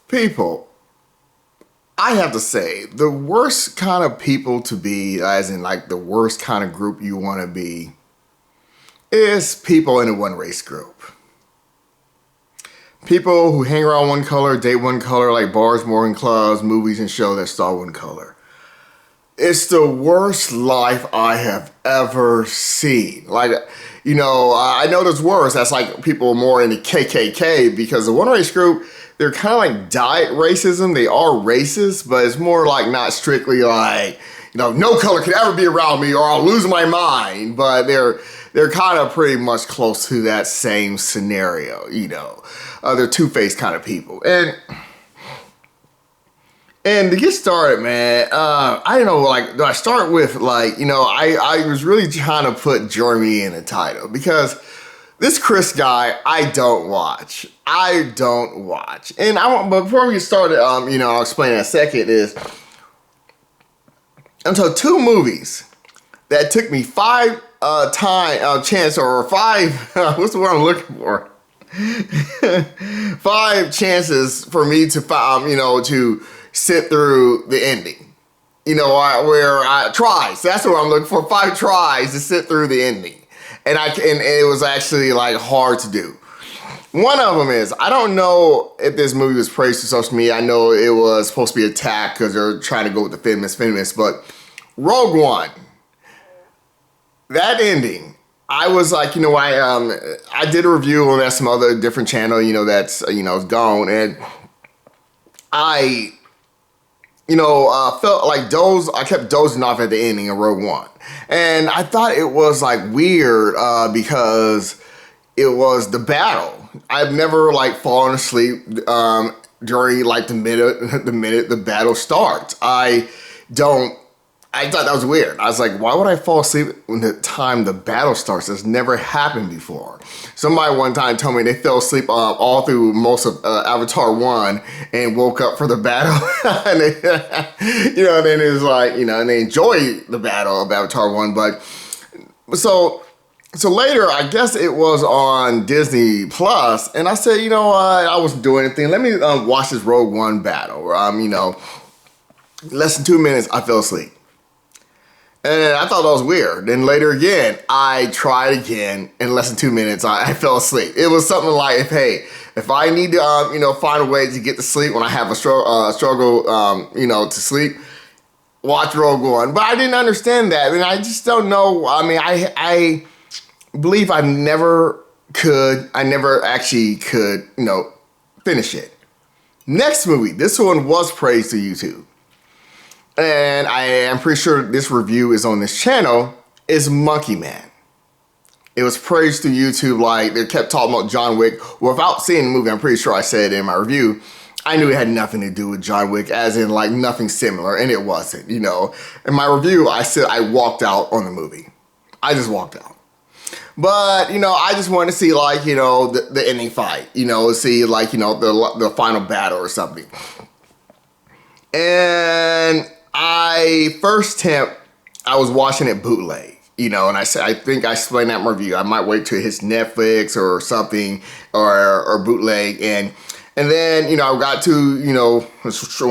People, I have to say, the worst kind of people to be, as in like the worst kind of group you want to be, is people in a one race group. People who hang around one color, date one color, like bars, morning clubs, movies, and shows that star one color. It's the worst life I have ever seen. Like, you know, I know there's worse. That's like people more into KKK, because the one race group, they're kind of like diet racism. They are racist, but it's more like not strictly like, you know, no color can ever be around me or I'll lose my mind. But they're kind of pretty much close to that same scenario, you know. They're two-faced kind of people. And to get started, man, I don't know, like, do I start with, like, you know, I was really trying to put Germany in the title, because this Chris guy, I don't watch. And but before we get started, you know, I'll explain in a second, is until two movies that took me five chance, or five, what's the word I'm looking for? 5 chances for me to, you know, to sit through the ending. You know, tries. That's what I'm looking for. 5 tries to sit through the ending. And it was actually like hard to do. One of them is, I don't know if this movie was praised to social media. I know it was supposed to be attacked because they're trying to go with the feminist, but Rogue One, that ending, I was like, you know, I did a review on some other different channel, you know, that's, you know, gone, and I, you know, felt like I kept dozing off at the ending of Rogue One. And I thought it was like weird because it was the battle. I've never like fallen asleep during like the minute the battle starts. I thought that was weird. I was like, why would I fall asleep when the time the battle starts? That's never happened before. Somebody one time told me they fell asleep all through most of Avatar 1 and woke up for the battle. And they, you know, then it was like, you know, and they enjoyed the battle of Avatar 1. But so later, I guess it was on Disney Plus, and I said, you know what, I wasn't doing anything. Let me watch this Rogue One battle. You know, less than 2 minutes, I fell asleep. And I thought that was weird. Then later again, I tried again. In less than 2 minutes, I fell asleep. It was something like, if I need to, you know, find a way to get to sleep when I have a struggle, you know, to sleep, watch Rogue One. But I didn't understand that, and I just don't know. I mean, I believe I never actually could, you know, finish it. Next movie, this one was praised to YouTube, and I am pretty sure this review is on this channel, is Monkey Man. It was praised to YouTube, like they kept talking about John Wick. Well, without seeing the movie, I'm pretty sure I said it in my review, I knew it had nothing to do with John Wick, as in like nothing similar, and it wasn't, you know. In my review, I said I walked out on the movie. I just walked out. But, you know, I just wanted to see, like, you know, the ending fight, you know, see, like, you know, the final battle or something. And first attempt, I was watching it bootleg, you know, and I think I explained that in my review. I might wait till it hits Netflix or something, or bootleg, and then, you know, I got to, you know, I just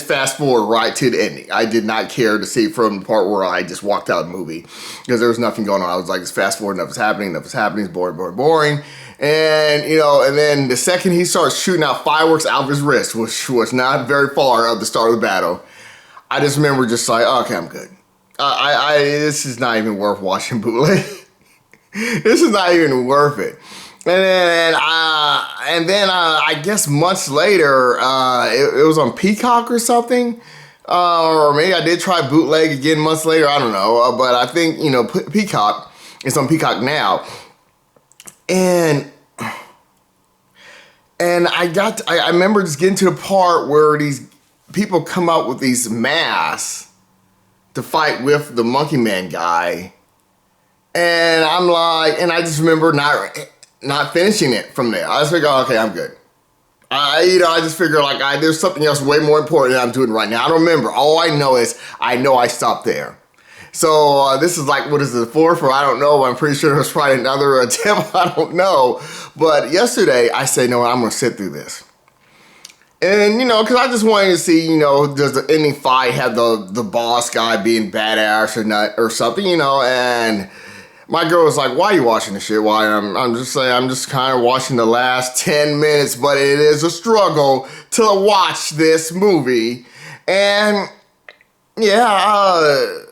fast forward right to the ending. I did not care to see from the part where I just walked out of the movie, because there was nothing going on. I was like, just fast forward, nothing's happening, it's boring. And, you know, and then the second he starts shooting out fireworks out of his wrist, which was not very far at the start of the battle, I just remember just like, okay, I'm good. This is not even worth watching bootleg. This is not even worth it. And then I guess months later, it was on Peacock or something, or maybe I did try bootleg again months later. I don't know, but I think, you know, Peacock, it's on Peacock now, and I remember just getting to the part where these people come out with these masks to fight with the Monkey Man guy, and I'm like, and I just remember not finishing it from there. I just figured, okay, I'm good. I just figure like there's something else way more important that I'm doing right now. I don't remember. All I know is I stopped there. So this is like, what is it, the fourth, or I don't know. I'm pretty sure it was probably another attempt. I don't know. But yesterday I said, no, I'm going to sit through this. And, because I just wanted to see, does the ending fight have the boss guy being badass or not or something, and my girl was like, why are you watching this shit? Why? I'm just saying, I'm just kind of watching the last 10 minutes, but it is a struggle to watch this movie. And, yeah,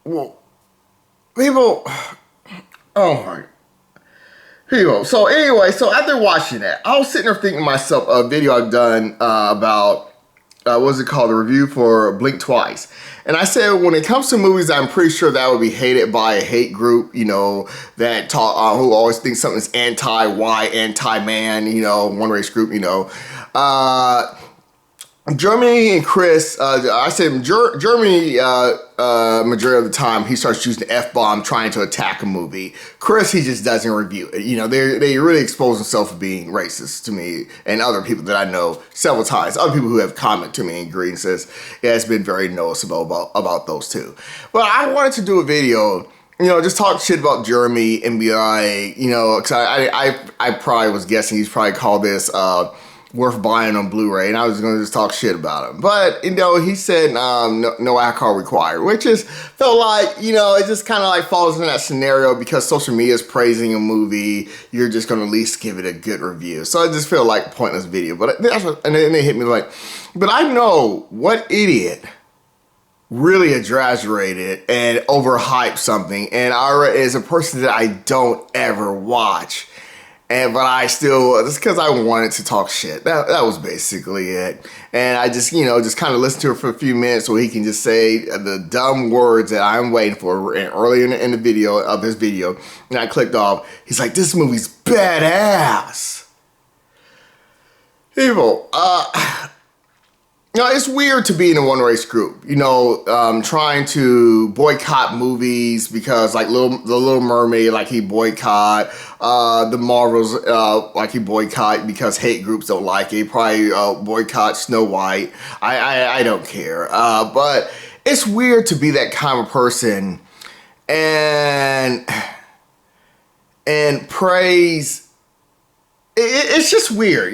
well, people, oh my people. So anyway, so after watching that, I was sitting there thinking to myself, a video I've done about, what's it called, a review for Blink Twice. And I said, when it comes to movies, I'm pretty sure that would be hated by a hate group, that talk, who always think something's anti-white, anti-man, one race group, Germany and Chris, I said Germany, majority of the time, he starts using the F-bomb trying to attack a movie. Chris, he just doesn't review it. They really expose themselves for being racist to me and other people that I know several times. Other people who have commented to me and agreed and says, yeah, it's been very noticeable about those two. But I wanted to do a video, just talk shit about Jeremy and be like, because I probably was guessing he's probably called this, worth buying on Blu-ray, and I was going to just talk shit about him. But, he said no alcohol required, which just felt like, it just kind of like falls in that scenario because social media is praising a movie, you're just going to at least give it a good review. So I just feel like a pointless video. But and then they hit me like, but I know what idiot really exaggerated and overhyped something, and is a person that I don't ever watch. But I still, just because I wanted to talk shit. That was basically it. And I just, just kind of listened to it for a few minutes so he can just say the dumb words that I'm waiting for. And earlier in the video, of this video, and I clicked off, he's like, this movie's badass. People, it's weird to be in a one race group, trying to boycott movies because like the Little Mermaid, like he boycott, the Marvels, like he boycott because hate groups don't like it. He probably boycott Snow White. I don't care. But it's weird to be that kind of person and praise. It's just weird,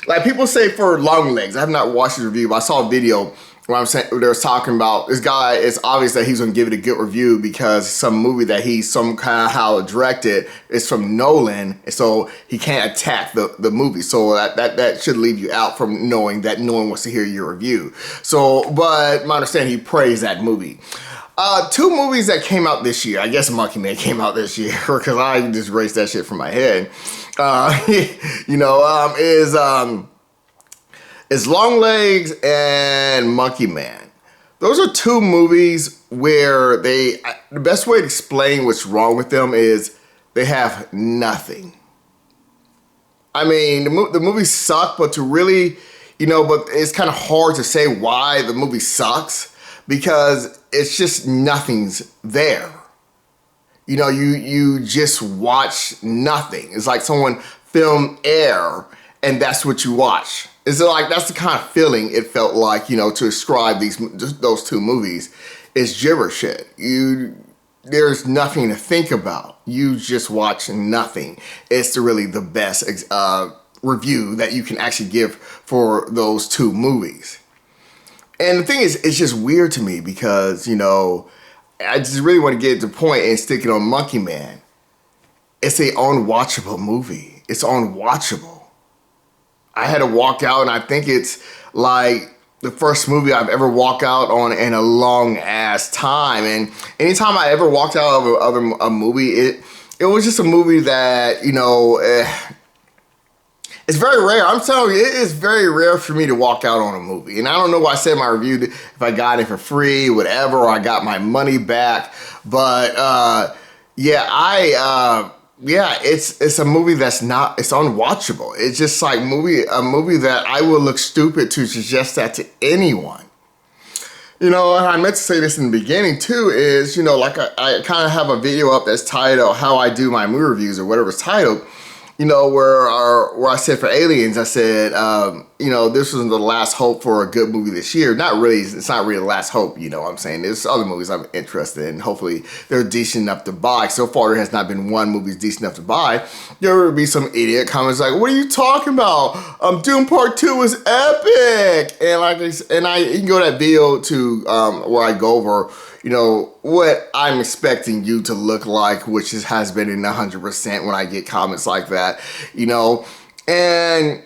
like people say for Long Legs. I have not watched his review, but I saw a video where they was talking about this guy. It's obvious that he's going to give it a good review because some movie that he somehow directed is from Nolan, so he can't attack the movie. So that should leave you out from knowing that no one wants to hear your review. So, but my understanding, he praised that movie. Two movies that came out this year. I guess Monkey Man came out this year because I just erased that shit from my head. Is Long Legs and Monkey Man. Those are two movies where the best way to explain what's wrong with them is they have nothing. I mean, the movies suck, but to really, but it's kind of hard to say why the movie sucks because it's just nothing's there. You just watch nothing. It's like someone filmed Air and that's what you watch. It's like, that's the kind of feeling it felt like, to describe those two movies. It's gibber shit. There's nothing to think about. You just watch nothing. It's really the best review that you can actually give for those two movies. And the thing is, it's just weird to me because, I just really want to get to the point and stick it on Monkey Man. It's a unwatchable movie. It's unwatchable. I had to walk out, and I think it's like the first movie I've ever walked out on in a long ass time. And anytime I ever walked out of a movie, it was just a movie that, it's very rare. I'm telling you, it is very rare for me to walk out on a movie. And I don't know why I said in my review if I got it for free, whatever, or I got my money back. But it's a movie that's not, it's unwatchable. It's just like a movie that I would look stupid to suggest that to anyone. And I meant to say this in the beginning too, is, like I kind of have a video up that's titled How I Do My Movie Reviews or whatever it's titled. you know, where I said for Aliens, I said, you know, this was the last hope for a good movie this year. Not really, it's not really the last hope, you know what I'm saying? There's other movies I'm interested in. Hopefully they're decent enough to buy. So far, there has not been one movie that's decent enough to buy. There will be some idiot comments like, what are you talking about? Doom Part 2 was epic. And you can go to that video to where I go over, you know, what I'm expecting you to look like, which has been in 100% when I get comments like that, you know. And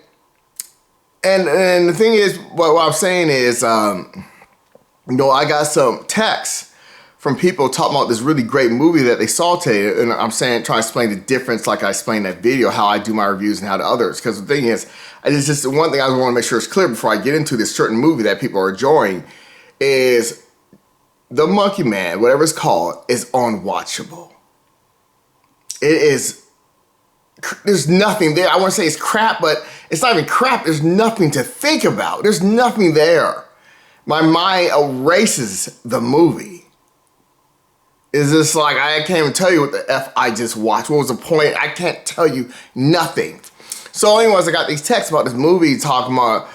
the thing is, what I'm saying is, you know, I got some texts from people talking about this really great movie that they saw today, and I'm saying, trying to explain the difference, like I explained in that video, how I do my reviews and how to others. Because the thing is, it's just one thing I want to make sure is clear before I get into this certain movie that people are enjoying is The Monkey Man, whatever it's called, is unwatchable. It is, there's nothing there. I want to say it's crap, but it's not even crap. There's nothing to think about. There's nothing there. My mind erases the movie. It's just like, I can't even tell you what the F I just watched. What was the point? I can't tell you nothing. So anyways, I got these texts about this movie talking about,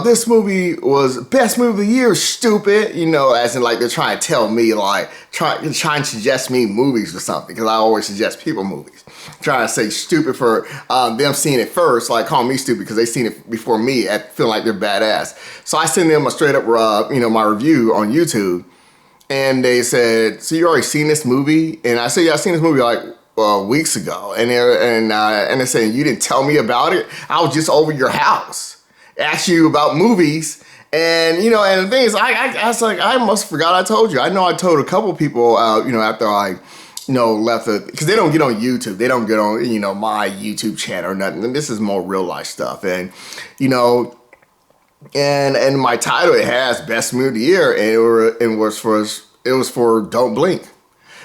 this movie was best movie of the year, stupid. You know, as in like they're trying to tell me, like, trying to suggest me movies or something, because I always suggest people movies. Trying to say stupid for them seeing it first, like calling me stupid because they seen it before me and feeling like they're badass. So I sent them a straight up, you know, my review on YouTube, and they said, so you already seen this movie? And I said, yeah, I seen this movie like weeks ago. And they're saying, you didn't tell me about it? I was just over your house. Ask you about movies, and you know, and the thing is, I was like, I must have forgot I told you. I know I told a couple people, you know, after I, you know, left it, because they don't get on YouTube, they don't get on, you know, my YouTube channel or nothing. And this is more real life stuff, and you know, and my title, it has best movie of the year, and it was for Don't Blink,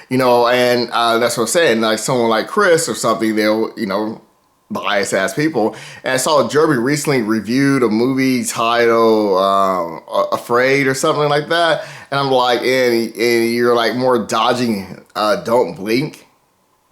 you know, and that's what I'm saying. Like someone like Chris or something, they'll, you know, biased ass people. And I saw Jeremy recently reviewed a movie titled Afraid or something like that, and I'm like, and you're like more dodging Don't Blink.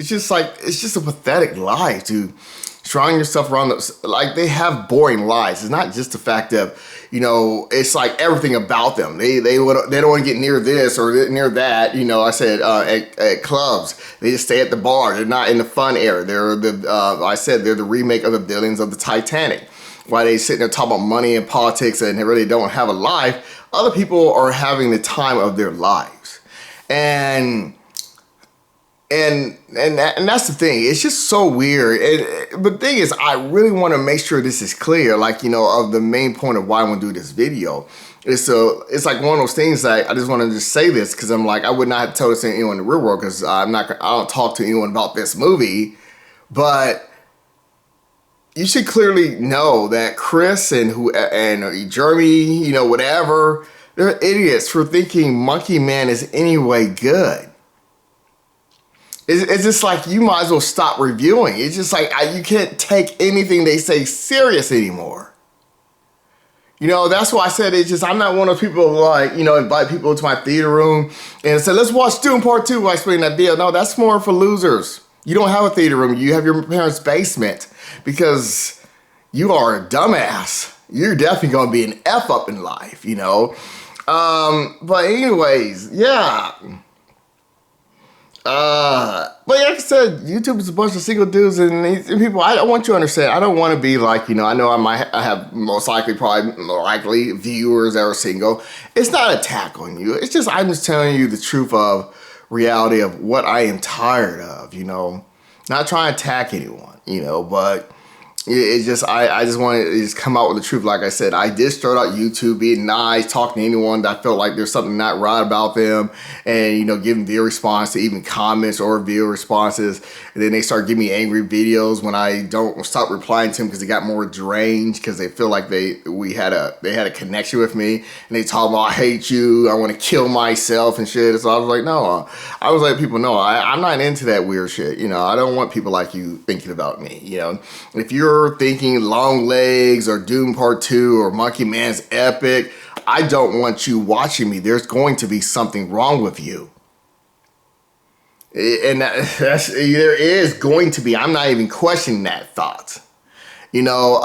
It's just like, it's just a pathetic lie to surround yourself around those. Like, they have boring lives. It's not just the fact of, you know, it's like everything about them. They don't want to get near this or near that. You know, I said at clubs, they just stay at the bar. They're not in the fun area. They're the remake of the villains of the Titanic. While they sitting there talking about money and politics and they really don't have a life, other people are having the time of their lives. And that's the thing. It's just so weird. But the thing is, I really want to make sure this is clear. Like, you know, of the main point of why I want to do this video. It's like one of those things that I just want to just say this, because I'm like, I would not have told this to anyone in the real world, because I don't talk to anyone about this movie. But you should clearly know that Chris and Jeremy, you know, whatever, they're idiots for thinking Monkey Man is any way good. It's just like, you might as well stop reviewing. It's just like, you can't take anything they say serious anymore. You know, that's why I said, it's just, I'm not one of those people who, like, you know, invite people to my theater room and say, let's watch Doom Part 2 while I explain that video. No, that's more for losers. You don't have a theater room. You have your parents' basement, because you are a dumbass. You're definitely going to be an F up in life, you know. But anyways, yeah. But like I said, YouTube is a bunch of single dudes and people. I want you to understand. I don't want to be like, you know, I know I have probably more likely viewers that are single. It's not an attack on you. It's just, I'm just telling you the truth of reality of what I am tired of, you know. Not trying to attack anyone, you know, but it's just, I just want to just come out with the truth. Like I said, I did start out YouTube being nice, talking to anyone that I felt like there's something not right about them, and, you know, giving their response to even comments or viewer responses. And then they start giving me angry videos when I don't stop replying to them, because they got more deranged, because they feel like they had a connection with me, and they talk about, I hate you, I want to kill myself and shit. So I was like, no, I was letting people know I'm not into that weird shit. You know, I don't want people like you thinking about me. You know, if you're thinking Long Legs or Doom Part 2 or Monkey Man's epic, I don't want you watching me. There's going to be something wrong with you. And there is going to be, I'm not even questioning that thought. You know,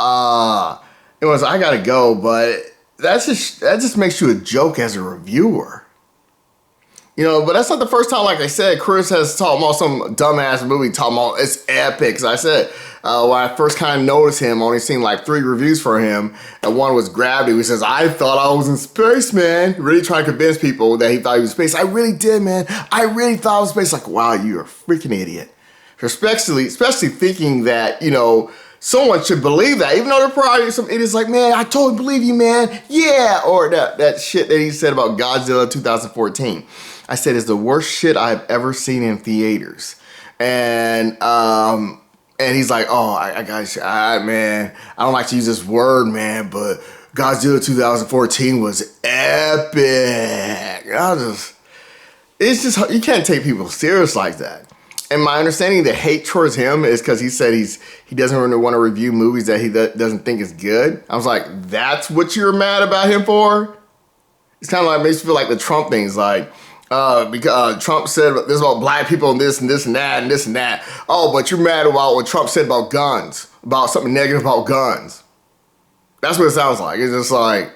it was, I gotta go, but that just makes you a joke as a reviewer. You know, but that's not the first time, like I said, Chris has talked about some dumbass movie, talking about it's epic. So I said, when I first kind of noticed him, only seen like 3 reviews for him, and one was Gravity. He says, I thought I was in space, man. Really trying to convince people that he thought he was in space. I really did, man. I really thought I was in space. Like, wow, you're a freaking idiot. Especially thinking that, you know, someone should believe that, even though there probably some idiots like, man, I totally believe you, man. Yeah. Or that shit that he said about Godzilla 2014. I said it's the worst shit I've ever seen in theaters. And he's like, oh, I got you. Man, I don't like to use this word, man, but Godzilla 2014 was epic. It's just, you can't take people serious like that. And my understanding, the hate towards him is because he said he doesn't really want to review movies that he doesn't think is good. I was like, that's what you're mad about him for? It's kind of like, makes me feel like the Trump things, like, because Trump said this about black people and this and this and that and this and that. Oh, but you're mad about what Trump said about guns, about something negative about guns. That's what it sounds like. It's just like,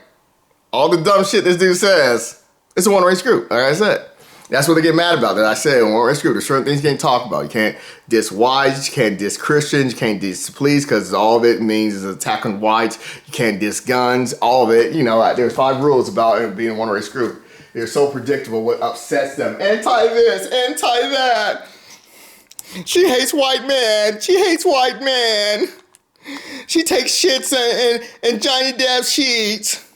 all the dumb shit this dude says, it's a one-race group, like I said. That's what they get mad about. That I said, in one-race group, there's certain things you can't talk about. You can't diss whites, you can't diss Christians, you can't diss police, because all of it means is attack on whites. You can't diss guns, all of it. You know, there's 5 rules about it being a one-race group. They're so predictable what upsets them. Anti this, anti that. She hates white men. She hates white men. She takes shits in Johnny Depp sheets.